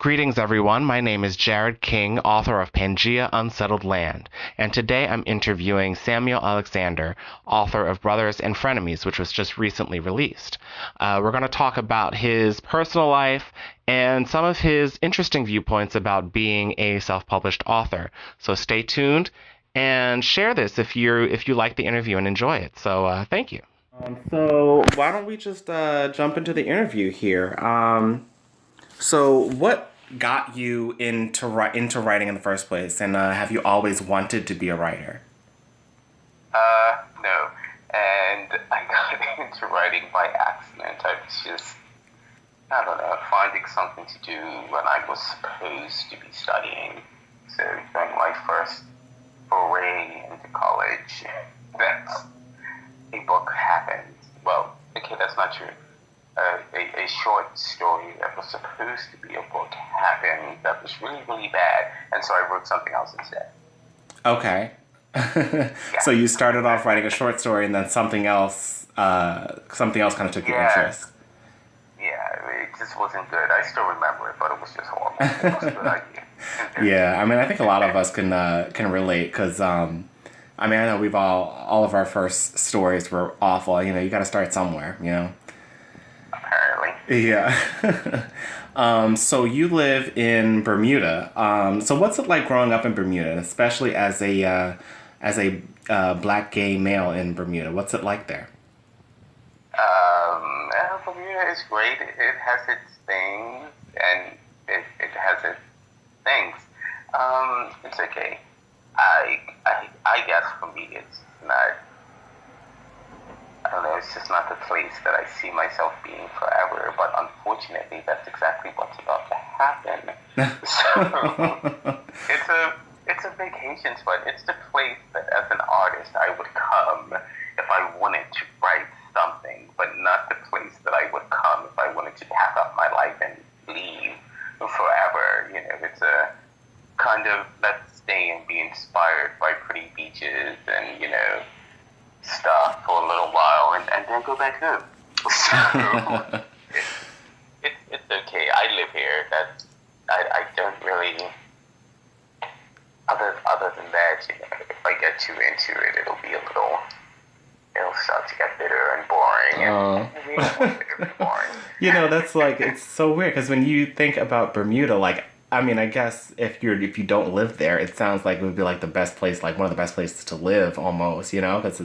Greetings, everyone. My name is Jared King, author of Pangea Unsettled Land, and today I'm interviewing Samuel Alexander, author of Brothers and Frenemies, which was just recently released. We're going to talk about his personal life and some of his interesting viewpoints about being a self-published author. So stay tuned and share this if you like the interview and enjoy it. So thank you. So why don't we just jump into the interview here? So what got you into writing in the first place, and have you always wanted to be a writer? No. And I got into writing by accident. I was just, I don't know, finding something to do when I was supposed to be studying. So during my first foray into college, that a book happened. Well, okay, that's not true. A short story that was supposed to be a book happened that was really, really bad, and so I wrote something else instead. Okay. Yeah. So you started off writing a short story, and then something else kind of took your interest. Yeah, it just wasn't good. I still remember it, but it was just horrible. It was a good idea. Yeah, I mean, I think a lot of us can relate because I know we've all of our first stories were awful. You know, you got to start somewhere. You know. Apparently. Yeah. So you live in Bermuda. So what's it like growing up in Bermuda, especially as a black gay male in Bermuda? What's it like there? Bermuda is great. It has its things, and it has its things. It's okay. I guess for me, it's not. I don't know, it's just not the place that I see myself being forever, but unfortunately, that's exactly what's about to happen. So, it's a vacation spot. It's the place that, as an artist, I would come if I wanted to write something, but not the place that I would come if I wanted to pack up my life and leave forever. You know, it's a kind of, let's stay and be inspired by pretty beaches and, you know, stuff for a little while and then go back home. So it's okay. I live here. I don't really. Other than that, you know, if I get too into it, it'll start to get bitter and boring. And we don't want bitter and boring. You know, that's like, it's so weird because when you think about Bermuda, like, I mean, I guess if you don't live there, it sounds like it would be like the best place, like one of the best places to live, almost. You know, because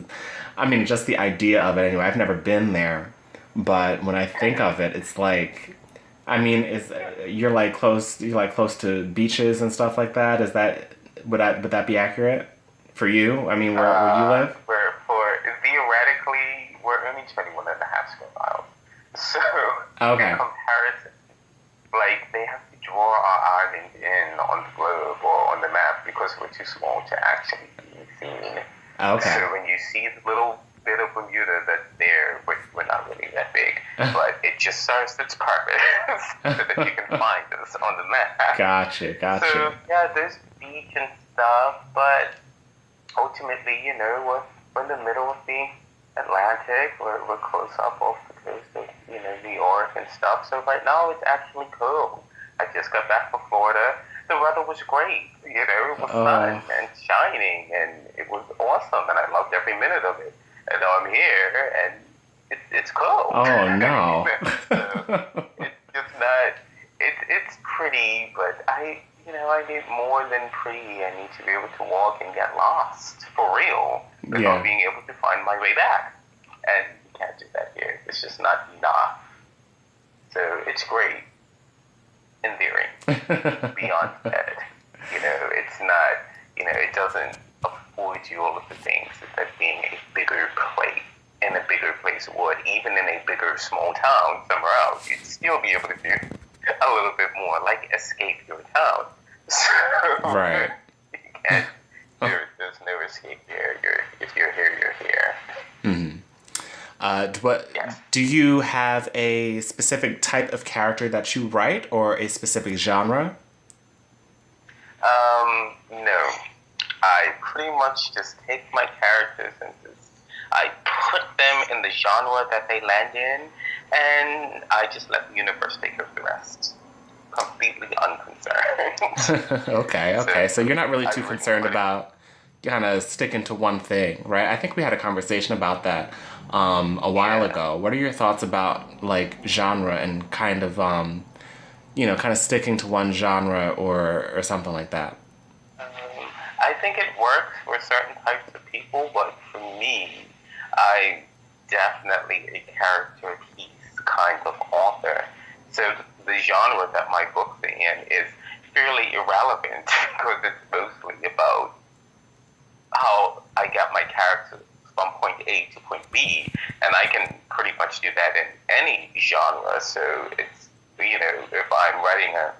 I mean, just the idea of it. Anyway, I've never been there, but when I think of it, it's like, I mean, you're like close to beaches and stuff like that. Is that would that be accurate for you? I mean, where you live? Theoretically, we're only 21 and a half square miles. So okay. In comparison, like they have to draw our island in on the globe or on the map because we're too small to actually be seen. Okay. So when you see the little bit of Bermuda that's there, which we're not really that big, but it just serves its purpose so that you can find us on the map. Gotcha. So yeah, there's beach and stuff, but ultimately, you know, we're in the middle of the Atlantic. We're close up off the coast of, you know, New York and stuff. So right now it's actually cool. I just got back from Florida. The weather was great. You know, it was sun and shining, and it was awesome, and I loved every minute of it. And now I'm here, and it's cold. Oh no! So it's just not. It's pretty, but I need more than pretty. I need to be able to walk and get lost for real without being able to find my way back. And you can't do that here. It's just not enough. So it's great in theory. Beyond that, you know, it's not. You know, it doesn't afford you all of the things that being a bigger place would. Even in a bigger small town somewhere else, you'd still be able to do a little bit more, like escape your town. So, right. You can't, there's no escape here. If you're here, you're here. Mm-hmm. Do you have a specific type of character that you write, or a specific genre? No. I pretty much just take my characters and I put them in the genre that they land in, and I just let the universe take care of the rest. Completely completely unconcerned. Okay. So you're not really too I concerned really about kind of sticking to one thing, right? I think we had a conversation about that a while yeah. ago. What are your thoughts about like genre and kind of kind of sticking to one genre or something like that? I think it works for certain types of people, but for me, I'm definitely a character piece kind of author. So the genre that my books are in is fairly irrelevant because it's mostly about how I get my characters from point A to point B, and I can pretty much do that in any genre. So it's, if I'm writing a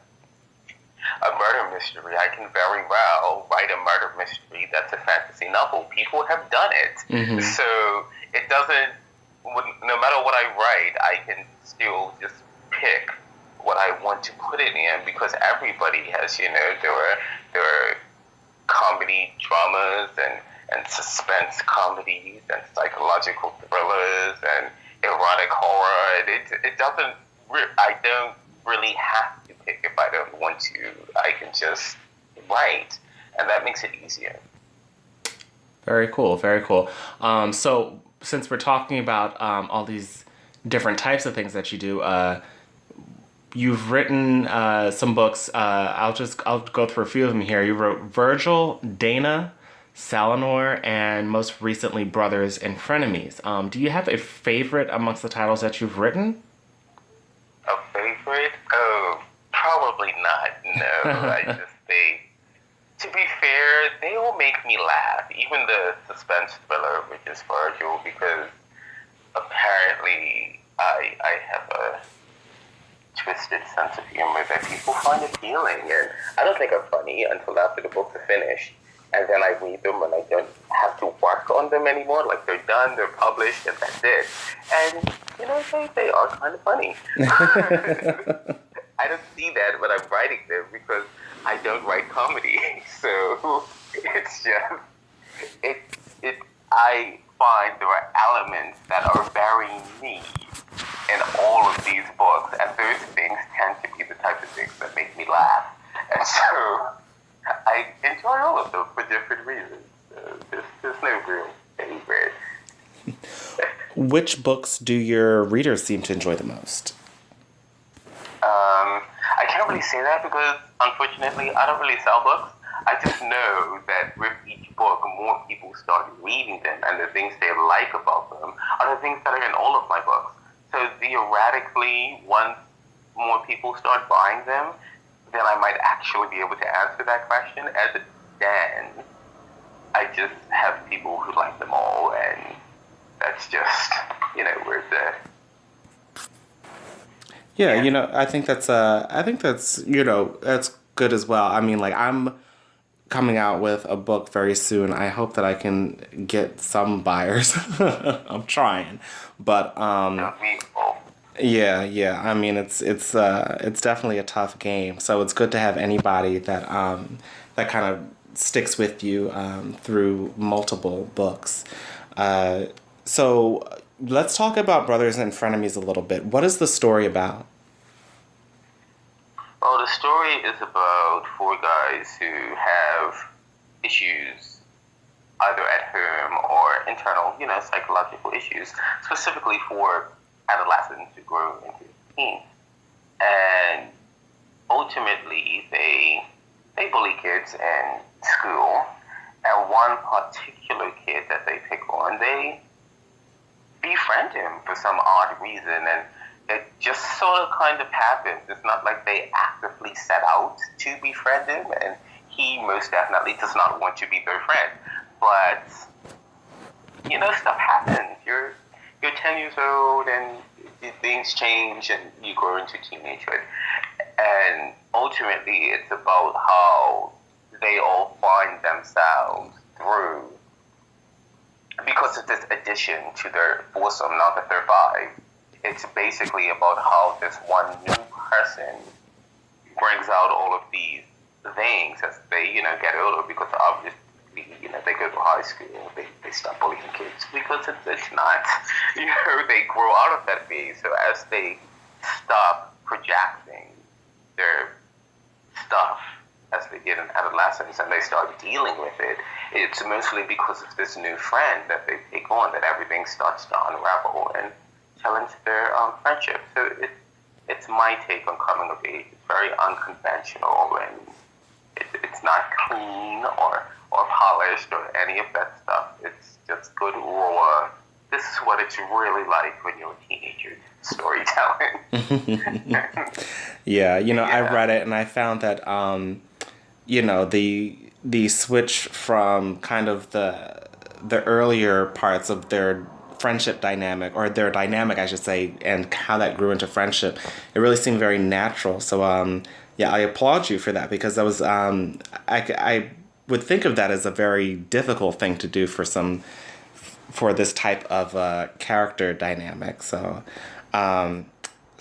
murder mystery, I can very well write a murder mystery that's a fantasy novel. People have done it. Mm-hmm. So it doesn't, no matter what I write, I can still just pick what I want to put it in because everybody has, there are comedy dramas and suspense comedies and psychological thrillers and erotic horror. It doesn't, I don't really have to pick if I don't want to. I can just write, and that makes it easier. Very cool, very cool. So since we're talking about all these different types of things that you do, you've written some books. I'll go through a few of them here. You wrote Virgil, Dana, Salinor, and most recently Brothers and Frenemies. Do you have a favorite amongst the titles that you've written? A favorite? Oh, probably not. No, to be fair, they all make me laugh. Even the suspense thriller, which is Virgil, because apparently I have a twisted sense of humor that people find appealing, and I don't think I'm funny until after the books are finished, and then I read them and I don't have to work on them anymore. Like they're done, they're published, and that's it. And they are kind of funny. I don't see that when I'm writing them because I don't write comedy, so it's just it. I find there are elements that are very me in all of these books, and those things tend to be the type of things that make me laugh. And so I enjoy all of them for different reasons. So there's no real favorite. Which books do your readers seem to enjoy the most? I can't really say that because, unfortunately, I don't really sell books. I just know that with each book, more people start reading them, and the things they like about them are the things that are in all of my books. So theoretically, once more people start buying them, then I might actually be able to answer that question. As it stands, I just have people who like them all, and that's just, where it's at. Yeah, I think that's that's good as well. I mean, like I'm coming out with a book very soon. I hope that I can get some buyers. I'm trying, but yeah. I mean, it's definitely a tough game. So it's good to have anybody that that kind of sticks with you through multiple books. So let's talk about Brothers and Frenemies a little bit. What is the story about? Well, the story is about four guys who have issues either at home or internal, psychological issues, specifically for adolescents who grow into teens. And ultimately, they bully kids in school. And one particular kid that they pick on, they befriend him for some odd reason, and it just sort of kind of happens. It's not like they actively set out to befriend him, and he most definitely does not want to be their friend. But stuff happens. You're 10 years old, and things change, and you grow into teenagehood. And ultimately, it's about how they all find themselves through, because of this addition to their foursome, now that they're five. It's basically about how this one new person brings out all of these things as they, get older, because obviously, they go to high school, they stop bullying kids because it's not, they grow out of that phase. So as they stop projecting their adolescence and they start dealing with it, it's mostly because of this new friend that they take on that everything starts to unravel and challenge their friendship. So it's my take on coming of age. It's very unconventional, and it's not clean or polished or any of that stuff. It's just good raw. This is what it's really like when you're a teenager storytelling. Yeah, I read it and I found that the switch from kind of the earlier parts of their friendship dynamic, or their dynamic, I should say, and how that grew into friendship, it really seemed very natural. So I applaud you for that, because that was I would think of that as a very difficult thing to do for this type of character dynamic. So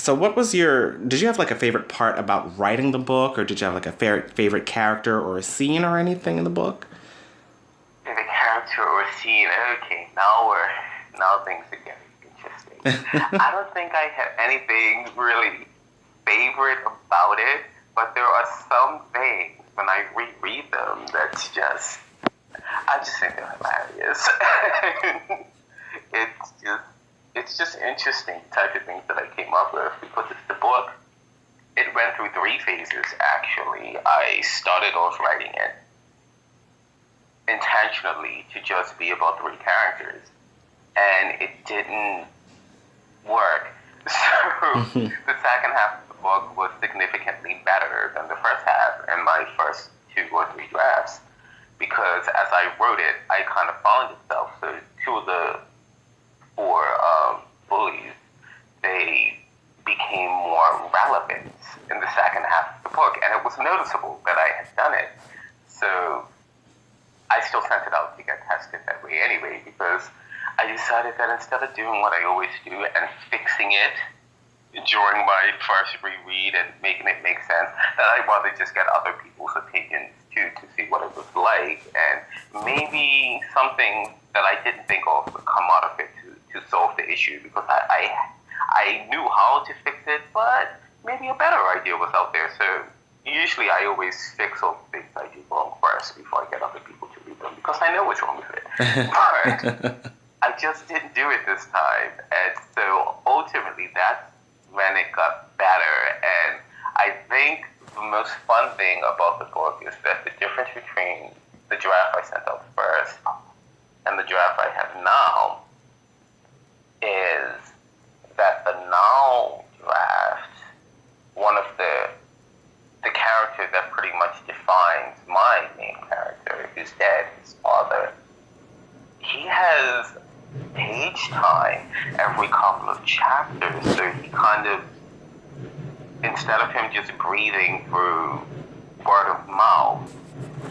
what was did you have like a favorite part about writing the book, or did you have like a favorite character or a scene or anything in the book? Favorite character or scene? Okay, now things are getting interesting. I don't think I have anything really favorite about it, but there are some things when I reread them I just think they're hilarious. It's just interesting type of things that I came up with, because it's the book. It went through 3 phases, actually. I started off writing it intentionally to just be about 3 characters, and it didn't work. So the second half of the book was significantly better than the first half and my first 2 or 3 drafts, because as I wrote it, I kind of found itself. So 2 of the 4 bullies, they became more relevant in the second half of the book, and it was noticeable that I had done it. So I still sent it out to get tested that way anyway, because I decided that instead of doing what I always do and fixing it during my first reread and making it make sense, that I'd rather just get other people's opinions too, to see what it was like, and maybe something that I didn't think of would come out of it to solve the issue, because I knew how to fix it, but maybe a better idea was out there. So usually I always fix all the things I do wrong first before I get other people to read them, because I know what's wrong with it. But I just didn't do it this time, and so ultimately that's when it got better. And I think the most fun thing about the book is that the difference between the draft I sent out first and the draft I have now is that the now draft, one of the character that pretty much defines my main character, who's dead, his father, he has page time every couple of chapters. So he kind of, instead of him just breathing through word of mouth,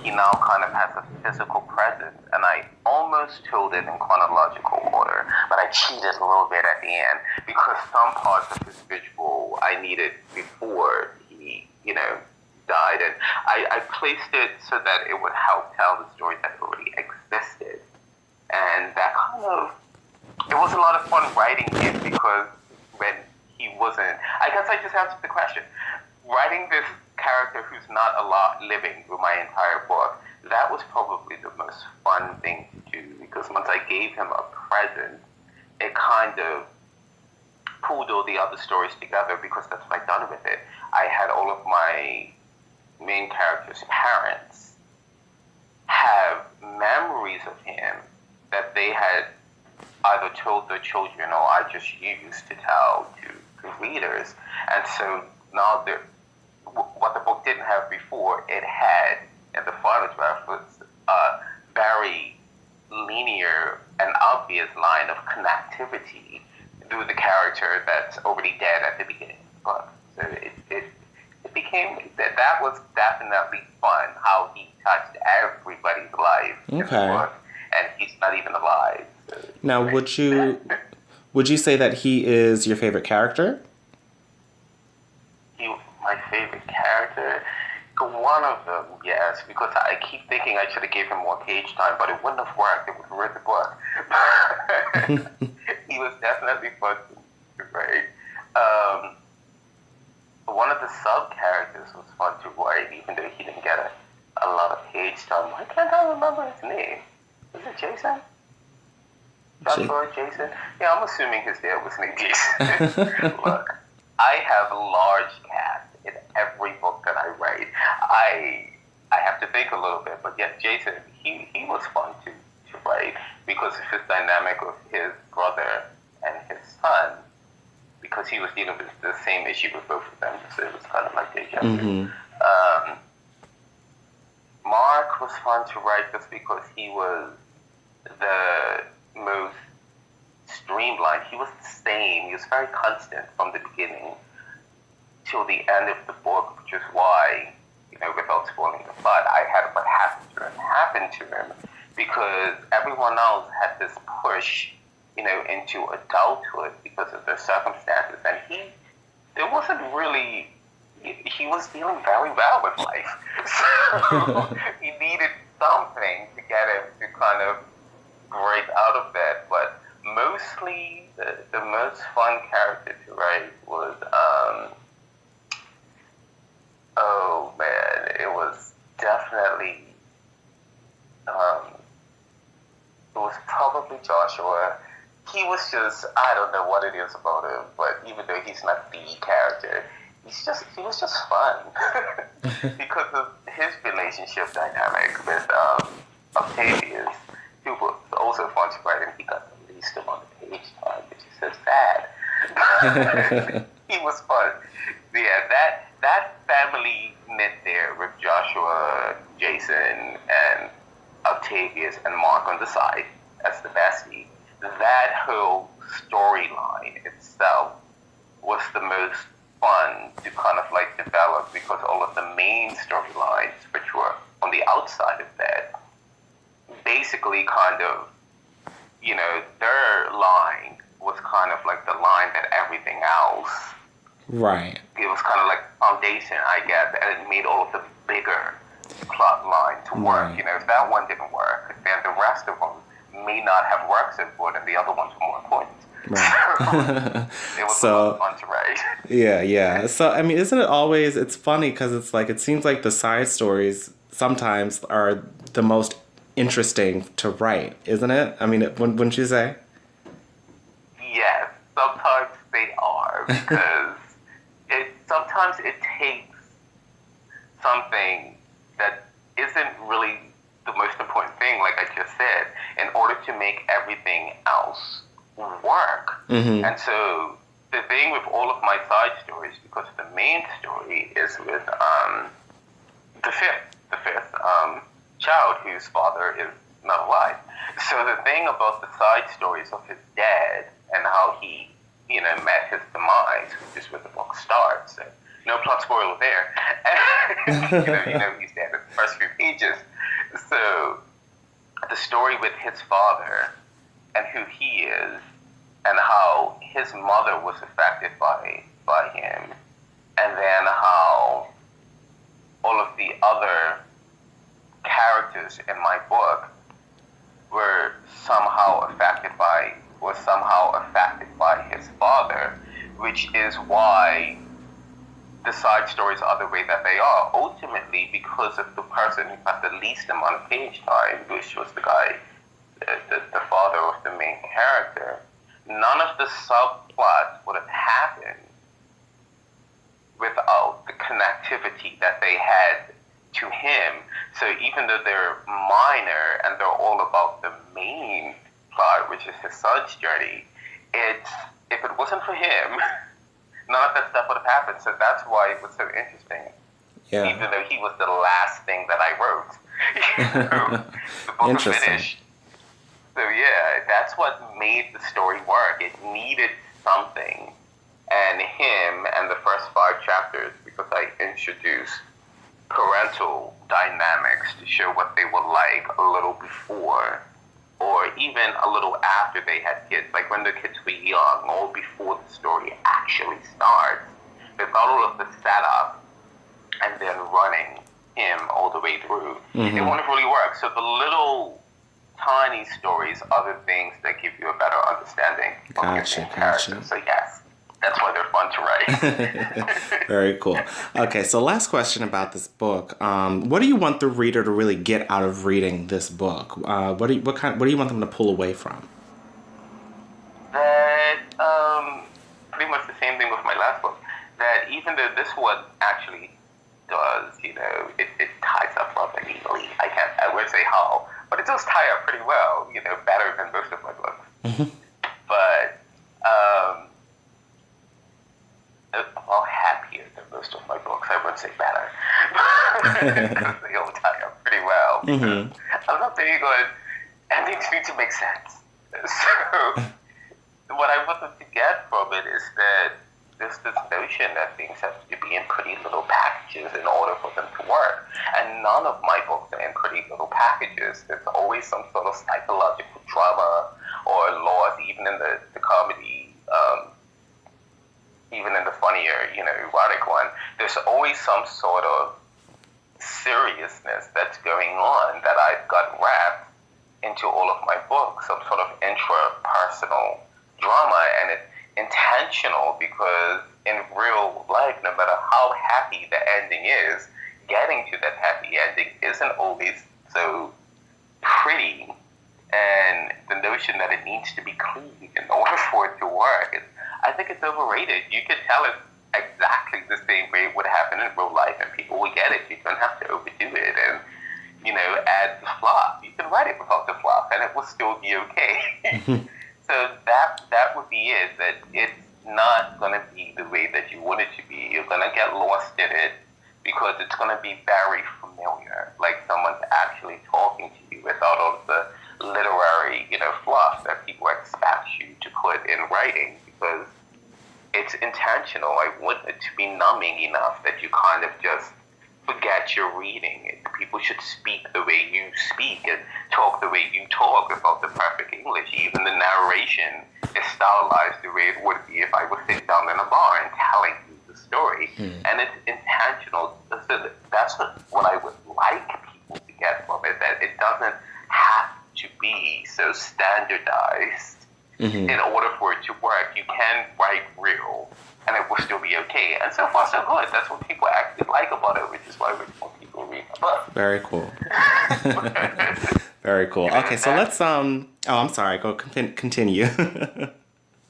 he now kind of has a physical presence. And I almost told it in chronological order, but I cheated a little bit at the end, because some parts of his visual I needed before he, died. And I placed it so that it would help tell the story that already existed. And that kind of, it was a lot of fun writing him, because when he wasn't, I guess I just answered the question. Writing this character who's not living through my entire book, that was probably the most fun thing to do, because once I gave him a presence, it kind of pulled all the other stories together, because that's what I've done with it. I had all of my main character's parents have memories of him that they had either told their children or I just used to tell to readers. And so now what the book didn't have before, it had, in the final draft, was a very linear and obvious line of connectivity through the character that's already dead at the beginning of the book. So it became, that was definitely fun, how he touched everybody's life in the book, and he's not even alive. So. Now, would you say that he is your favorite character? My favorite character? One of them, yes, because I keep thinking I should have gave him more page time, but it wouldn't have worked. It would have read the book. He was definitely fun to write. One of the sub-characters was fun to write, even though he didn't get a a lot of page time. Why can't I remember his name? Is it Jason? Joshua, Jason? Yeah, I'm assuming his dad was named Jason. Look, I have a large cast in every book that I write. I have to think a little bit, but yes, Jason, he was fun to write because of his dynamic with his brother and his son, because he was dealing with the same issue with both of them, so it was kind of like deja vu. Mark was fun to write just because he was the most streamlined. He was the same. He was very constant from the beginning till the end of the book, which is why, without spoiling the plot, I had what happened to him happen to him, because everyone else had this push, into adulthood because of their circumstances, and he was dealing very well with life. So he needed something to get him to kind of break out of that. But mostly, the most fun character to write was, oh man, it was definitely, it was probably Joshua. He was just, I don't know what it is about him, but even though he's not the character, he was just fun because of his relationship dynamic with Octavius, who was also fun to write, and he got the least amount of page time, which is so sad. He was fun. Yeah, that family knit there with Joshua, Jason, and Octavius and Mark on the side as the bestie, that whole storyline itself was the most fun to kind of like develop, because all of the main storylines, which were on the outside of that, basically kind of, their line was kind of like the line that everything else. Right. It was kind of like foundation, I guess, and it made all of the bigger plot line to work. Right. If that one didn't work, then the rest of them may not have worked so good, and the other ones were more important. Right. It was a lot of fun to write. Yeah. So, I mean, isn't it always, it's funny because it's like, it seems like the side stories sometimes are the most interesting to write, isn't it? I mean, wouldn't you say? Yes, sometimes they are, because sometimes it takes something that isn't really the most important thing, like I just said, in order to make everything else work. Mm-hmm. And so the thing with all of my side stories, because the main story is with the fifth child whose father is not alive. So the thing about the side stories of his dad and how he, met his demise, which is where the book starts. So no plot spoiler there. He's dead in the first few pages. So the story with his father and who he is, and how his mother was affected by him, and then how all of the other characters in my book were somehow affected by his father, which is why the side stories are the way that they are. Ultimately, because of the person who had the least amount of page time, which was the guy, the father of the main character, none of the subplots would have happened without the connectivity that they had to him. So even though they're minor and they're all about the main plot, which is his son's journey, if it wasn't for him, none of that stuff would have happened. So that's why it was so interesting. Yeah. Even though he was the last thing that I wrote. The book was finished. So yeah, that's what made the story work. It needed something. And him and the first 5 chapters, because I introduced parental dynamics to show what they were like a little before, or even a little after they had kids, like when the kids were young, or before the story actually starts, without all of the setup and then running him all the way through, it wouldn't really work. So the little tiny stories are the things that give you a better understanding of the characters. So yes. That's why they're fun to write. Very cool. Okay, so last question about this book. What do you want the reader to really get out of reading this book? What do you want them to pull away from? That pretty much the same thing with my last book. That even though this one actually does, it ties up rather neatly. I won't say how, but it does tie up pretty well. Better than most of my books. Mm-hmm. But well, happier than most of my books. I wouldn't say better. Because they all tie up pretty well. Mm-hmm. I'm not very good. Endings need to make sense. So, what I want them to get from it is that there's this notion that things have to be in pretty little packages in order for them to work. And none of my books are in pretty little packages. There's always some sort of psychological drama or loss, even in the comedy. Even in the funnier, erotic one, there's always some sort of seriousness that's going on that I've got wrapped into all of my books, some sort of intrapersonal drama, and it's intentional because in real life, no matter how happy the ending is, getting to that happy ending isn't always so pretty, and the notion that it needs to be clean in order for it to work, I think it's overrated. You could tell it exactly the same way it would happen in real life, and people will get it. You don't have to overdo it and, add the fluff. You can write it without the fluff, and it will still be okay. So that would be it. That it's not going to be the way that you want it to be. You're going to get lost in it because it's going to be very familiar, like someone's actually talking to you without all of the literary, fluff that people expect you to put in writing, because it's intentional. I want it to be numbing enough that you kind of just forget you're reading it. People should speak the way you speak and talk the way you talk without the perfect English. Even the narration is stylized the way it would be if I was sitting down in a bar and telling you the story. And it's intentional. So that's what I would like people to get from it, that it doesn't have to be so standardized. In order for it to work. You can write real, and it will still be okay. And so far, so good. That's what people actually like about it, which is why more people read the book. Very cool. Very cool. Okay, so let's Oh, I'm sorry. Go continue. No,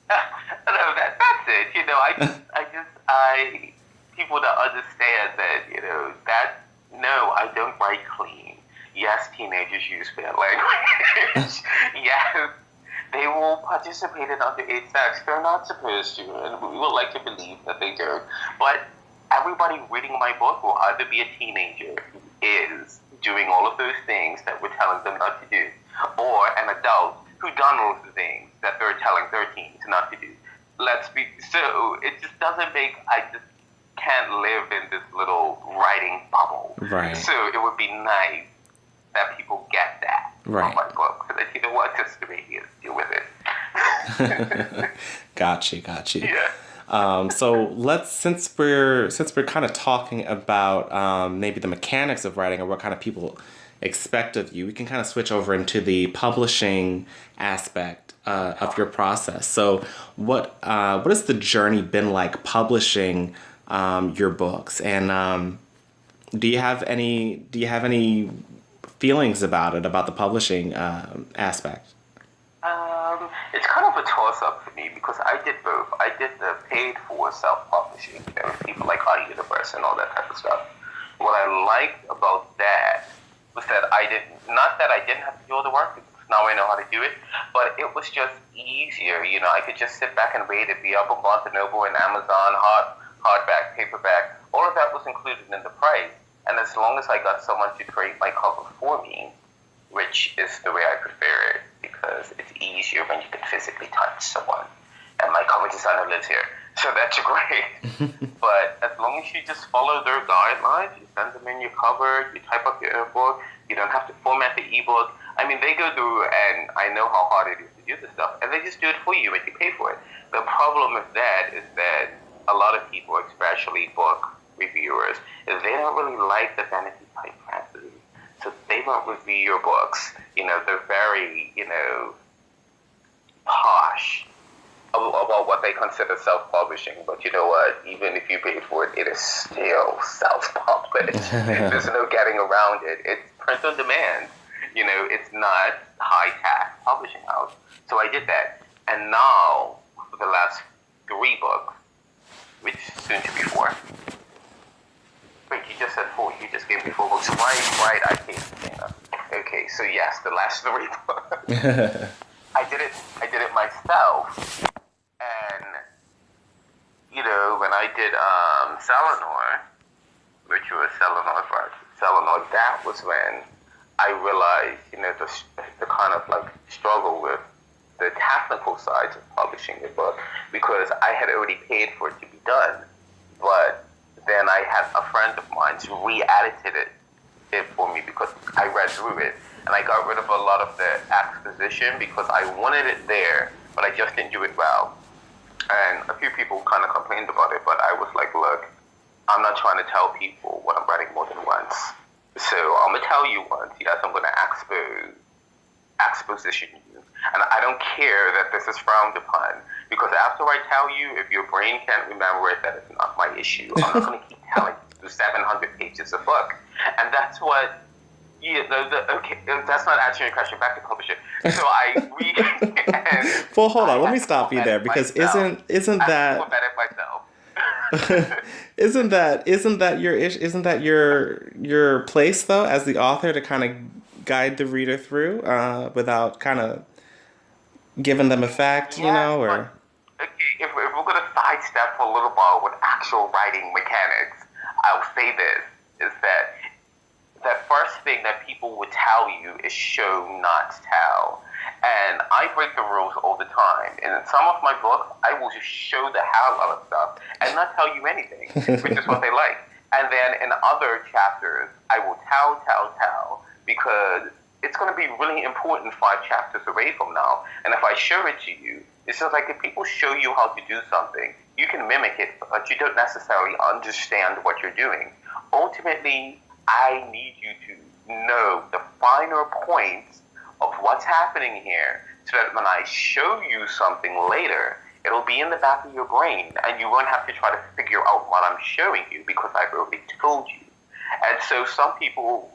that's it. I people to understand that no, I don't write clean. Yes, teenagers use bad language. Yes. They will participate in underage sex. They're not supposed to, and we would like to believe that they don't. But everybody reading my book will either be a teenager who is doing all of those things that we're telling them not to do, or an adult who done all of the things that they're telling their teens not to do. So it just doesn't make, I just can't live in this little writing bubble. Right. So it would be nice that people get that from my book, so that that's the way he is, deal with it. Got you. Yeah. So since we're kind of talking about maybe the mechanics of writing or what kind of people expect of you, we can kind of switch over into the publishing aspect of your process. So what has the journey been like publishing your books, and do you have any feelings about the publishing aspect? It's kind of a toss-up for me because I did both. I did the paid-for self-publishing, with people like Our Universe and all that type of stuff. What I liked about that was that not that I didn't have to do all the work, because now I know how to do it, but it was just easier. I could just sit back and wait. It'd be up on Barnes & Noble and Amazon, hardback, paperback. All of that was included in the price. And as long as I got someone to create my cover for me, which is the way I prefer it, because it's easier when you can physically touch someone. And my cover designer lives here, so that's great. But as long as you just follow their guidelines, you send them in your cover, you type up your book, you don't have to format the ebook. I mean, they go through, and I know how hard it is to do this stuff, and they just do it for you and you pay for it. The problem with that is that a lot of people, especially book reviewers, they don't really like the vanity typefaces. So they won't review your books. They're very, posh. about what they consider self-publishing, but you know what? Even if you pay for it, it is still self-published. There's no getting around it. It's print on demand. You know, it's not high-tax publishing house. So I did that. And now, for the last 3 books, which soon to be 4. Wait, you just said 4. You just gave me 4 books. Right, I can't say that. Okay, so yes, the last 3 books. I did it myself. And, you know, when I did Selenor, which was Selenor, that was when I realized, you know, the kind of like struggle with the technical sides of publishing the book, because I had already paid for it to be done. But then I had a friend of mine who re-edited it for me because I read through it. And I got rid of a lot of the exposition because I wanted it there, but I just didn't do it well. And a few people kind of complained about it, but I was like, look, I'm not trying to tell people what I'm writing more than once. So I'm going to tell you once, yes, I'm going to exposition you. And I don't care that this is frowned upon, because after I tell you, if your brain can't remember it, that is not my issue. I'm not going to keep telling you 700 pages of book. And that's what... Yeah, okay, that's not answering your question. Back to publishing. So I read. Well, hold on. Let me stop you there, because isn't that isn't that your place though, as the author, to kind of guide the reader through without kind of giving them a fact, you know, or. Okay, if we're gonna sidestep for a little while with actual writing mechanics, I'll say this is that. The first thing that people would tell you is show, not tell. And I break the rules all the time. And in some of my books, I will just show the hell out of stuff and not tell you anything, which is what they like. And then in other chapters, I will tell, because it's going to be really important 5 chapters away from now. And if I show it to you, it's just like if people show you how to do something, you can mimic it, but you don't necessarily understand what you're doing. Ultimately, I need you to know the finer points of what's happening here, so that when I show you something later, it'll be in the back of your brain, and you won't have to try to figure out what I'm showing you, because I've already told you. And so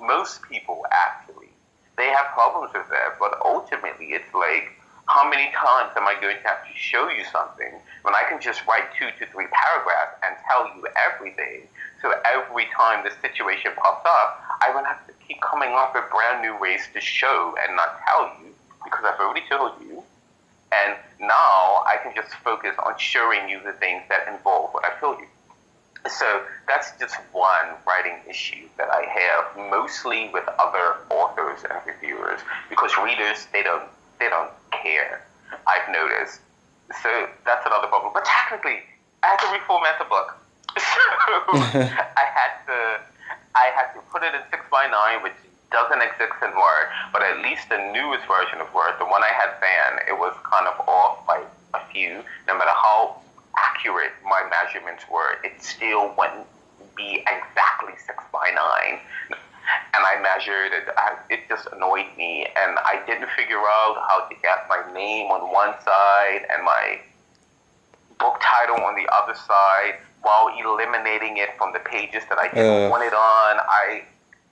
most people actually, they have problems with that, but ultimately it's like, how many times am I going to have to show you something when I can just write 2 to 3 paragraphs and tell you everything? So every time the situation pops up, I won't have to keep coming up with brand new ways to show and not tell you, because I've already told you. And now I can just focus on showing you the things that involve what I've told you. So that's just one writing issue that I have, mostly with other authors and reviewers, because readers, they don't care, I've noticed. So that's another problem. But technically, I had to reformat the book. So I had to put it in 6x9, which doesn't exist in Word, but at least the newest version of Word, the one I had then, it was kind of off by a few. No matter how accurate my measurements were, it still wouldn't be exactly 6x9. And I measured it. It just annoyed me, and I didn't figure out how to get my name on one side and my book title on the other side, while eliminating it from the pages that I didn't want it on. I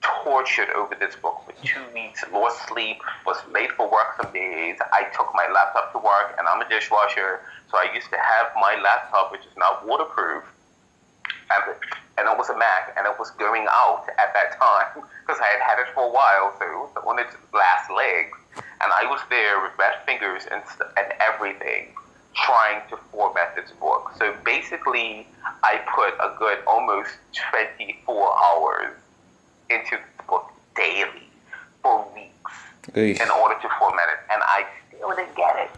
tortured over this book for 2 weeks, lost sleep, was late for work some days. I took my laptop to work, and I'm a dishwasher, so I used to have my laptop, which is not waterproof, and it was a Mac, and it was going out at that time, because I had it for a while, so it was on its last legs, and I was there with wet fingers and everything, trying to format this book. So basically, I put a good almost 24 hours into this book daily for weeks in order to format it, and I still didn't get it.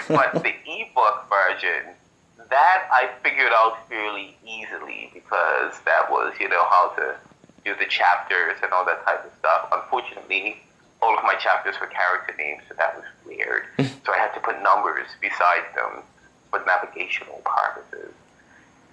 But the ebook version, that I figured out fairly easily, because that was, how to do the chapters and all that type of stuff. Unfortunately, all of my chapters were character names, so that was weird. So I had to put numbers beside them for navigational purposes.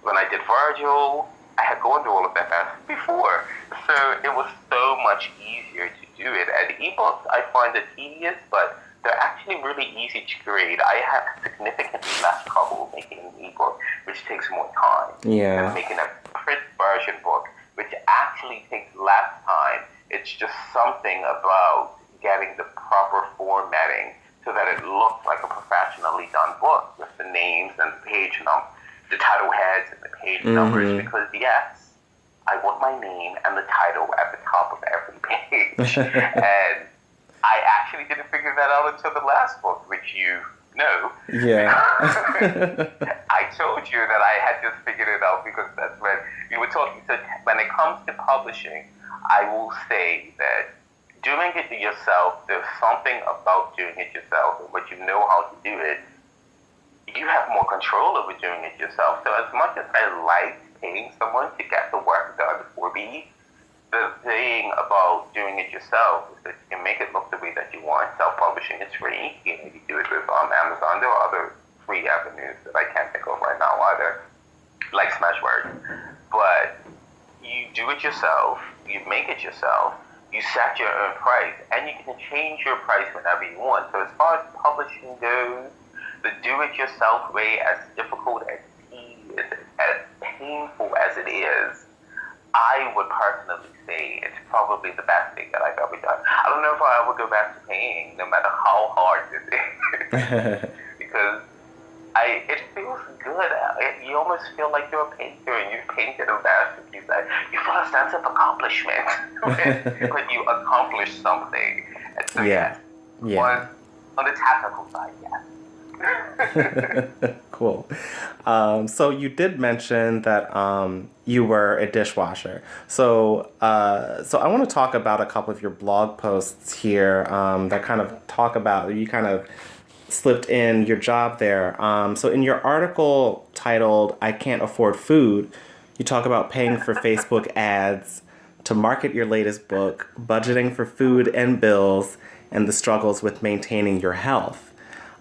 When I did Virgil, I had gone through all of that before, so it was so much easier to do it. And ebooks, I find it tedious, but they're actually really easy to create. I have significantly less trouble making an ebook, which takes more time than making a print version book, which actually takes less time. It's just something about getting the proper formatting so that it looks like a professionally done book with the names and the page the title heads and the page numbers. Because yes, I want my name and the title at the top of every page. And I actually didn't figure that out until the last book, which you know. Yeah. I told you that I had just figured it out because that's when we were talking. So when it comes to publishing, I will say that doing it yourself, there's something about doing it yourself, and what you know how to do it, you have more control over doing it yourself. So as much as I like paying someone to get the work done for me, the thing about doing it yourself is that you can make it look the way that you want. Self-publishing is free. You do it with Amazon. There are other free avenues that I can't think of right now either, like Smashwords. But you do it yourself. You make it yourself. You set your own price, and you can change your price whenever you want. So as far as publishing goes, the do-it-yourself way, as difficult as painful as it is, I would personally say it's probably the best thing that I've ever done. I don't know if I would go back to painting, no matter how hard this is, because it feels good. You almost feel like you're a painter and you've painted a masterpiece. You feel a sense of accomplishment when you accomplish something. And so on the technical side, yes. Cool. So you did mention that you were a dishwasher. So I want to talk about a couple of your blog posts here that kind of talk about, you kind of slipped in your job there. So in your article titled "I Can't Afford Food," you talk about paying for Facebook ads to market your latest book, budgeting for food and bills, and the struggles with maintaining your health.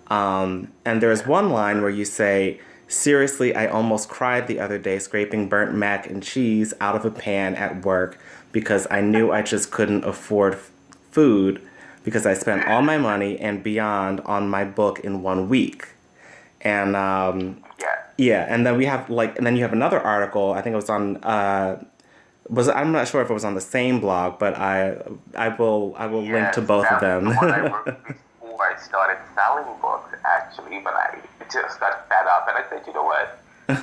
And there's one line where you say, "Seriously, I almost cried the other day scraping burnt mac and cheese out of a pan at work because I knew I just couldn't afford food because I spent all my money and beyond on my book in 1 week." And and then we have and then you have another article. I think it was on I'm not sure if it was on the same blog, but I will link to both of them. The one I wrote before I started selling books, actually, but I just got fed up, and I said, you know what,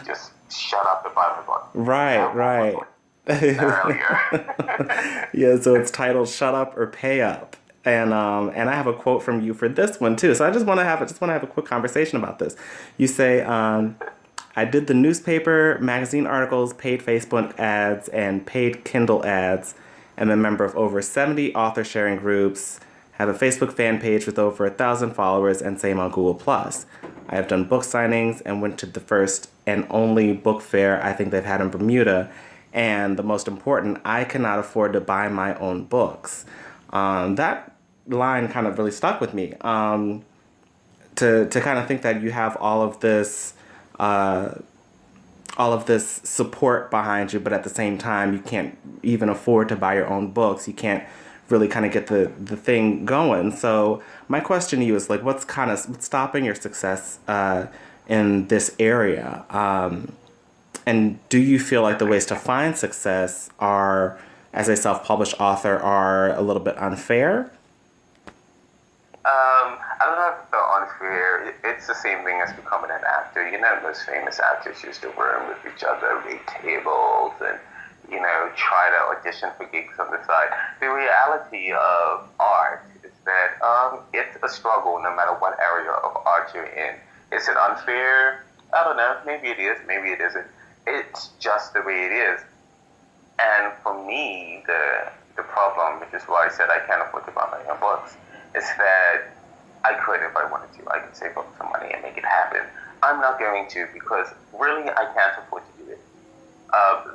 just shut up and buy my book. Right. Earlier. Yeah, so it's titled "Shut Up or Pay Up," and I have a quote from you for this one too. So I just want to have a quick conversation about this. You say, "I did the newspaper, magazine articles, paid Facebook ads, and paid Kindle ads. I'm a member of over 70 author sharing groups, have a Facebook fan page with over 1,000 followers, and same on Google+. I have done book signings and went to the first and only book fair I think they've had in Bermuda. And the most important, I cannot afford to buy my own books." That line kind of really stuck with me. To kind of think that you have all of this support behind you, but at the same time, you can't even afford to buy your own books. You can't really kind of get the thing going. So my question to you is what's stopping your success in this area? And do you feel like the ways to find success are, as a self-published author, are a little bit unfair? I don't know if they're unfair. It's the same thing as becoming an actor. Most famous actors used to room with each other, wait tables, and try to audition for gigs on the side. The reality of art is that it's a struggle no matter what area of art you're in. Is it unfair? I don't know. Maybe it is. Maybe it isn't. It's just the way it is. And for me, the problem, which is why I said I can't afford to buy my own books, is that I could if I wanted to. I could save up some money and make it happen. I'm not going to, because really I can't afford to do it.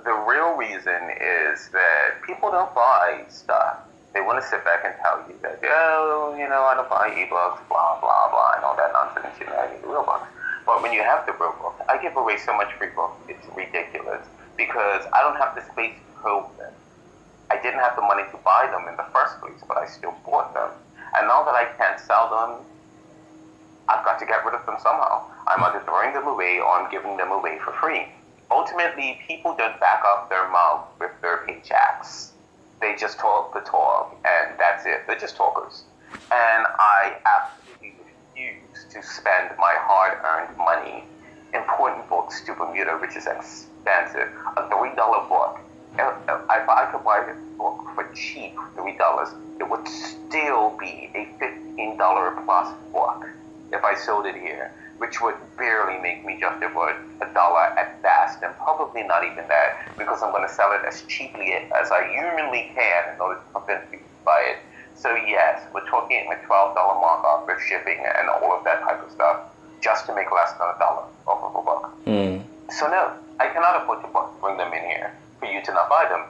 The real reason is that people don't buy stuff. They want to sit back and tell you that, I don't buy ebooks, blah, blah, blah, and all that nonsense. I need real books. But when you have the real book, I give away so much free book, it's ridiculous, because I don't have the space to hold them. I didn't have the money to buy them in the first place, but I still bought them. And now that I can't sell them, I've got to get rid of them somehow. I'm either throwing them away or I'm giving them away for free. Ultimately, people don't back up their mouth with their paychecks. They just talk the talk, and that's it. They're just talkers. And I absolutely refuse to spend my hard-earned money importing books to Bermuda, which is expensive. A $3 book. If I could buy this book for cheap, $3, it would still be a $15 plus book if I sold it here, which would barely make me just about $1 at best, and probably not even that, because I'm going to sell it as cheaply as I humanly can in order to convince people to buy it. So yes, we're talking a $12 markup with shipping and all of that type of stuff, just to make less than $1 off of a book. So no, I cannot afford to bring them in here for you to not buy them.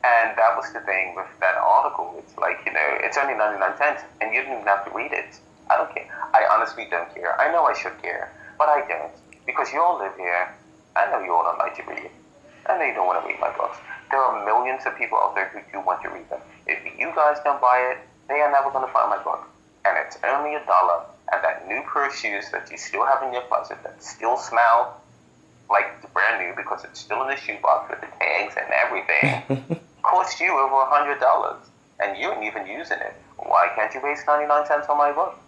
And that was the thing with that article. It's like, it's only 99 cents, and you didn't even have to read it. I don't care. I honestly don't care. I know I should care, but I don't. Because you all live here. I know you all don't like to read. I know you don't want to read my books. There are millions of people out there who do want to read them. If you guys don't buy it, they are never going to find my book. And it's only $1. And that new pair of shoes that you still have in your closet that still smell like it's brand new because it's still in the shoebox with the tags and everything, cost you over $100. And you ain't even using it. Why can't you waste 99 cents on my book?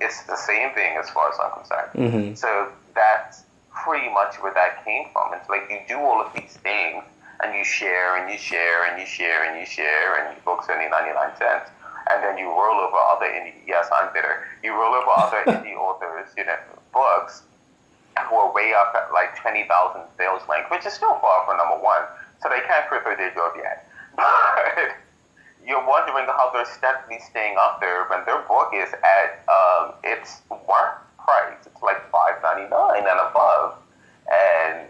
It's the same thing as far as I'm concerned. So that's pretty much where that came from. It's like you do all of these things and you share and you share and you share and you share, and your book's only 99 cents. And then you roll over other indie, yes, I'm bitter. You roll over other indie authors, books who are way up at like 20,000 sales rank, which is still far from number one. So they can't quit their job yet. But you're wondering how they're steadily staying up there when their book is at its worth price. It's like $5.99 and above. And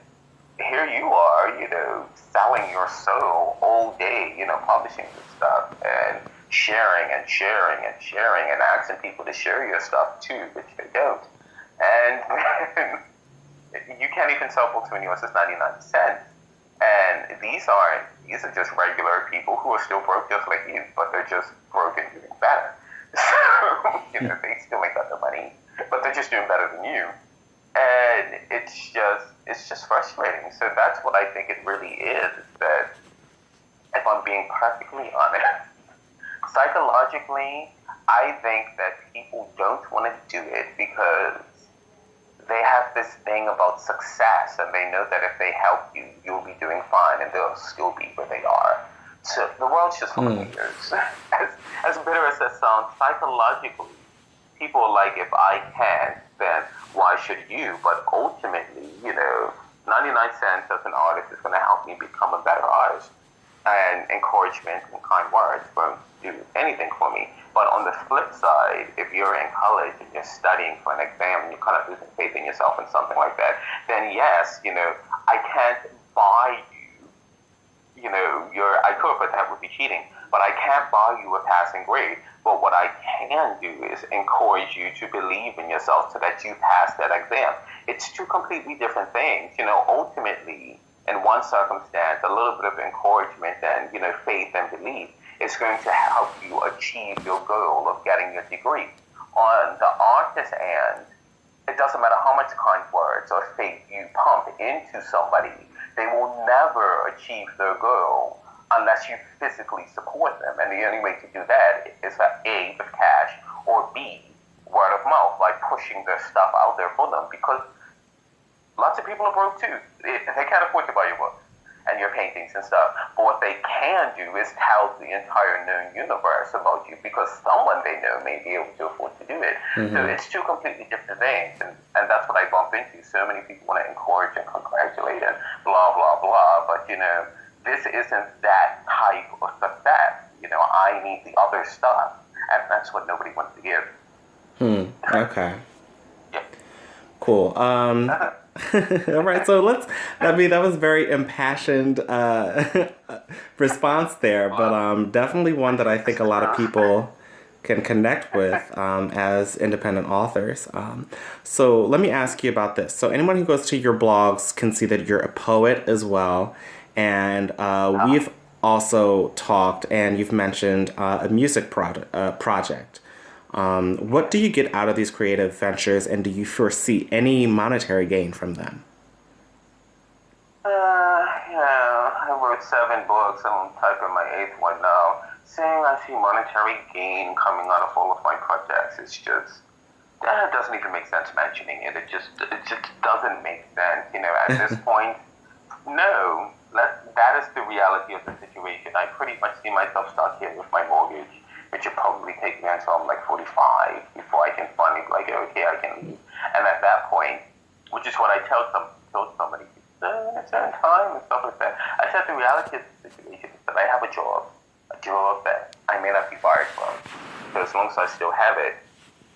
here you are, selling your soul all day, publishing this stuff and sharing and sharing and sharing and asking people to share your stuff too, which they don't. And you can't even sell books when yours is 99 cents. And these are just regular people who are still broke just like you, but they're just broke and doing better. So, they still ain't got the money, but they're just doing better than you. And it's just frustrating. So that's what I think it really is that, if I'm being perfectly honest, psychologically, I think that people don't want to do it because they have this thing about success, and they know that if they help you, you'll be doing fine, and they'll still be where they are. So the world's just full of haters. As bitter as that sounds, psychologically, people are like, if I can, then why should you? But ultimately, 99 cents as an artist is going to help me become a better artist. And encouragement and kind words won't do anything for me. But on the flip side, if you're in college and you're studying for an exam and you're kind of losing faith in yourself and something like that, then yes, I can't buy you, I could, but that would be cheating. But I can't buy you a passing grade. But what I can do is encourage you to believe in yourself so that you pass that exam. It's two completely different things. Ultimately, in one circumstance, a little bit of encouragement and, faith and belief is going to help you achieve your goal of getting your degree. On the artist end, it doesn't matter how much kind words or faith you pump into somebody, they will never achieve their goal unless you physically support them. And the only way to do that is A, with cash, or B, word of mouth, by pushing their stuff out there for them. Because lots of people are broke too. They can't afford to buy your books and your paintings and stuff. But what they can do is tell the entire known universe about you, because someone they know may be able to afford to do it. So it's two completely different things. And that's what I bump into. So many people want to encourage and congratulate and blah, blah, blah. But, this isn't that type of success. I need the other stuff. And that's what nobody wants to give. Okay. Yeah. Cool. All right, so that was very impassioned response there, but definitely one that I think a lot of people can connect with as independent authors. So let me ask you about this. So anyone who goes to your blogs can see that you're a poet as well, and we've also talked, and you've mentioned a music project. What do you get out of these creative ventures, and do you foresee any monetary gain from them? Yeah, I wrote 7 books. I'm typing my 8th one now. Saying I see monetary gain coming out of all of my projects is just, that doesn't even make sense mentioning it. It just doesn't make sense. At this point, no. That is the reality of the situation. I pretty much see myself stuck here with my mortgage, which will probably take me until I'm like 45 before I can finally like, okay, I can leave. And at that point, which is what I told somebody, at a certain time and stuff like that. I said the reality of the situation is that I have a job that I may not be fired from. So as long as I still have it,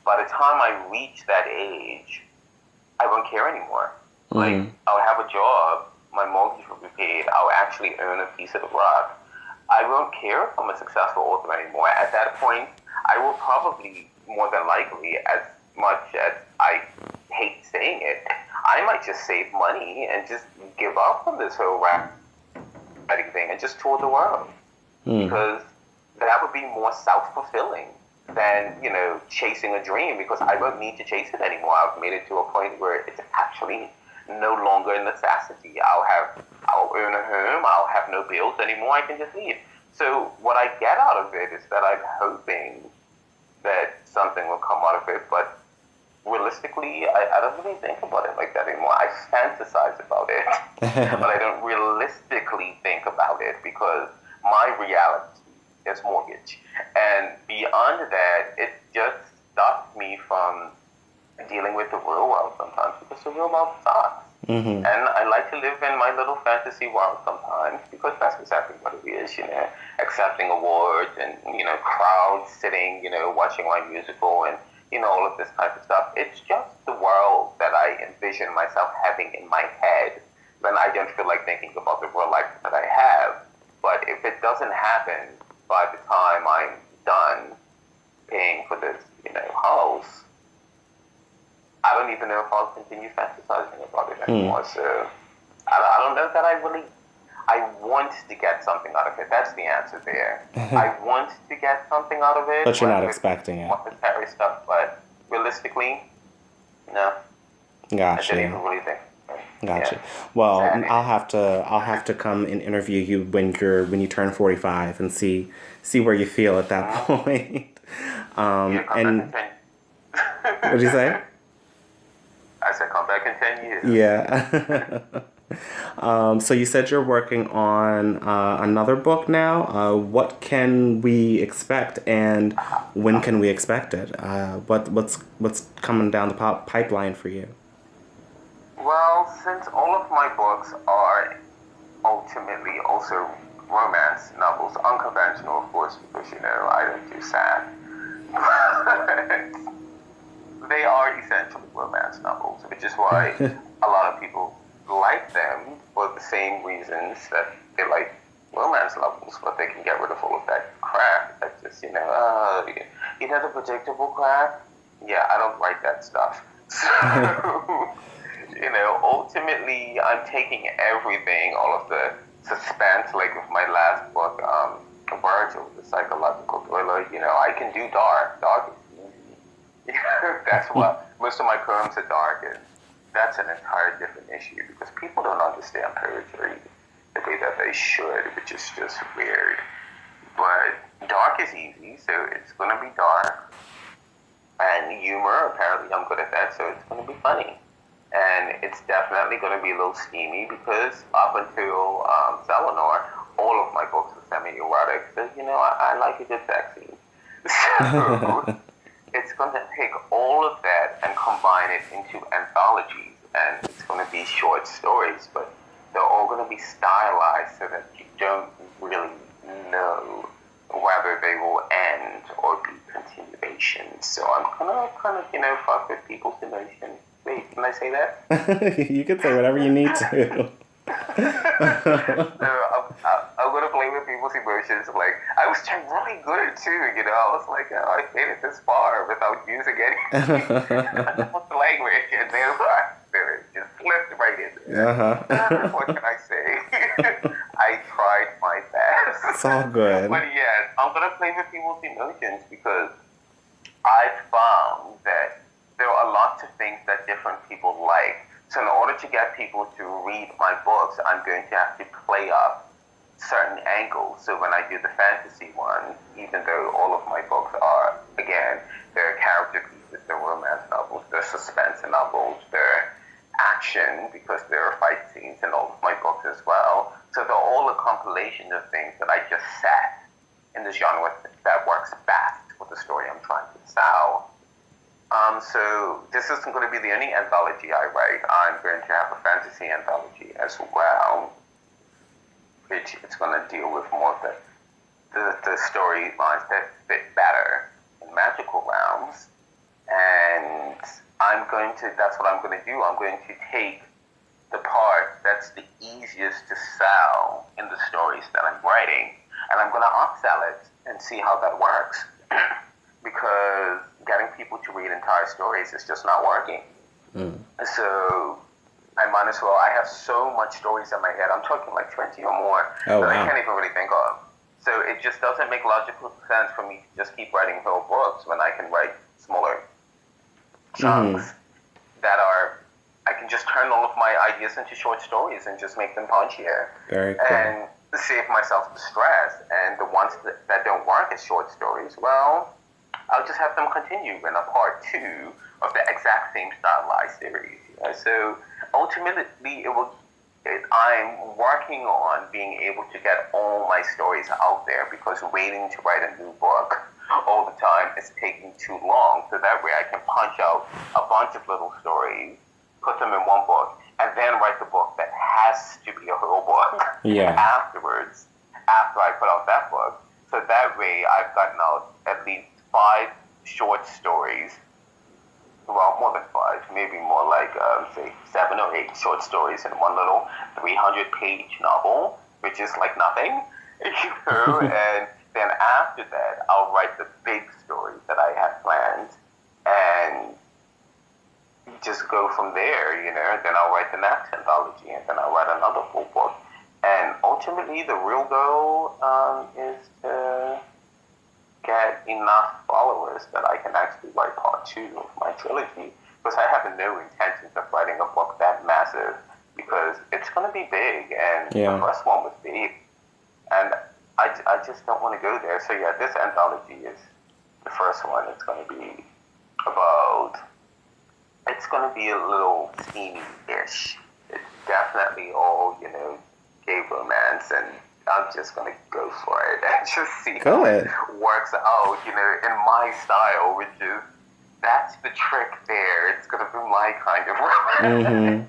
by the time I reach that age, I won't care anymore. Like, I'll have a job, my mortgage will be paid, I'll actually earn a piece of the rock. I won't care if I'm a successful author anymore. At that point, I will probably, more than likely, as much as I hate saying it, I might just save money and just give up on this whole writing thing and just tour the world. Because that would be more self-fulfilling than, chasing a dream, because I won't need to chase it anymore. I've made it to a point where it's actually no longer a necessity. I'll earn a home, I'll have no bills anymore, I can just leave. So what I get out of it is that I'm hoping that something will come out of it, but realistically, I don't really think about it like that anymore. I fantasize about it, but I don't realistically think about it because my reality is mortgage. And beyond that, it just stops me from dealing with the real world sometimes, because the real world sucks. And I like to live in my little fantasy world sometimes, because that's exactly what it is, accepting awards and, crowds sitting, watching my musical and, all of this type of stuff. It's just the world that I envision myself having in my head when I don't feel like thinking about the real life that I have. But if it doesn't happen by the time I'm done paying for this, house, I don't even know if I'll continue fantasizing about it anymore. So I don't know that I want to get something out of it. That's the answer there. I want to get something out of it. But you're not expecting it. Monetary stuff, but realistically, no. Gotcha. I didn't even really think. Gotcha. Yeah. Well, Exactly. I'll have to come and interview you when you turn 45 and see where you feel at that point. And what did you say? I said come back in 10 years. Yeah. So you said you're working on another book now. What can we expect, and when can we expect it? What's coming down the pipeline for you? Well, since all of my books are ultimately also romance novels, unconventional, of course, because I don't do sad. They are essentially romance novels, which is why a lot of people like them for the same reasons that they like romance novels, but they can get rid of all of that crap. That's just, the predictable crap. Yeah, I don't write that stuff. So, ultimately, I'm taking everything, all of the suspense, like with my last book, Virgil, the psychological thriller. I can do dark. Dark is easy. That's what most of my poems are dark, and that's an entire different issue because people don't understand poetry the way that they should, which is just weird. But dark is easy, so it's going to be dark. And humor, apparently I'm good at that, so it's going to be funny. And it's definitely going to be a little steamy because up until Selenor, all of my books are semi-erotic. So, I like a good sex scene. So it's going to take all of that and combine it into anthologies. And it's going to be short stories, but they're all going to be stylized so that you don't really know whether they will end or be continuations. So I'm going to kind of, fuck with people's emotions. Wait, can I say that? You can say whatever you need to. So I'm going to play with people's emotions. Like, I was trying really good too, I was like, I made it this far without using anything. What's the language? And then it just slipped right in there. What can I say? I tried my best. It's all good. But yes, I'm going to play with people's emotions because I found that there are lots of things that different people like. So in order to get people to read my books, I'm going to have to play up certain angles. So when I do the fantasy one, even though all of my books are, again, they're character pieces, they're romance novels, they're suspense novels, they're action, because there are fight scenes in all of my books as well. So they're all a compilation of things that I just set in the genre that works best with the story I'm trying to tell. So this isn't going to be the only anthology I write. I'm going to have a fantasy anthology as well, which it's going to deal with more of the storylines that fit better in magical realms. And that's what I'm going to do. I'm going to take the part that's the easiest to sell in the stories that I'm writing, and I'm going to upsell it and see how that works. Because getting people to read entire stories is just not working. So I might as well. I have so much stories in my head. I'm talking like 20 or more that I can't even really think of. So it just doesn't make logical sense for me to just keep writing whole books when I can write smaller chunks that are. I can just turn all of my ideas into short stories and just make them punchier. Very cool. And save myself the stress. And the ones that don't work as short stories, well, I'll just have them continue in a part 2 of the exact same stylized series. So ultimately, I'm working on being able to get all my stories out there, because waiting to write a new book all the time is taking too long. So that way I can punch out a bunch of little stories, put them in one book, and then write the book that has to be a whole book afterwards, after I put out that book. So that way I've gotten out at least 5 short stories. Well, more than 5, maybe more like, say, 7 or 8 short stories in one little 300-page novel, which is like nothing, and then after that, I'll write the big stories that I had planned, and just go from there, then I'll write the next anthology, and then I'll write another full book. And ultimately, the real goal is to get enough followers that I can actually write part 2 of my trilogy, because I have no intentions of writing a book that massive, because it's going to be big, and the first one was big, and I just don't want to go there. So yeah, this anthology is the first one. It's going to be a little steamy-ish. It's definitely all, gay romance, and I'm just going to go for it and just see how it works out, in my style, which is, that's the trick there. It's going to be my kind of romance.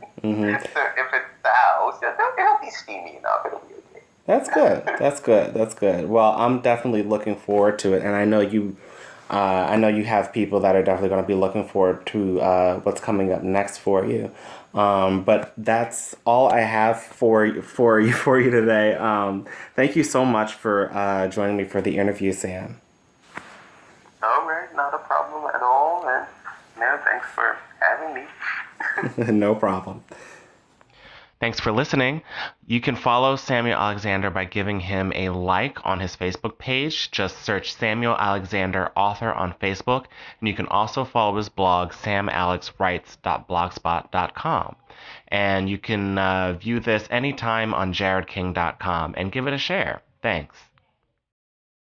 So if it sells, it'll be steamy enough. It'll be okay. That's good. That's good. Well, I'm definitely looking forward to it, and I know you have people that are definitely going to be looking forward to what's coming up next for you. But that's all I have for you today. Thank you so much for joining me for the interview, Sam. All right, not a problem at all, and thanks for having me. No problem. Thanks for listening. You can follow Samuel Alexander by giving him a like on his Facebook page. Just search Samuel Alexander Author on Facebook. And you can also follow his blog, samalexwrites.blogspot.com. And you can view this anytime on jaredking.com and give it a share. Thanks.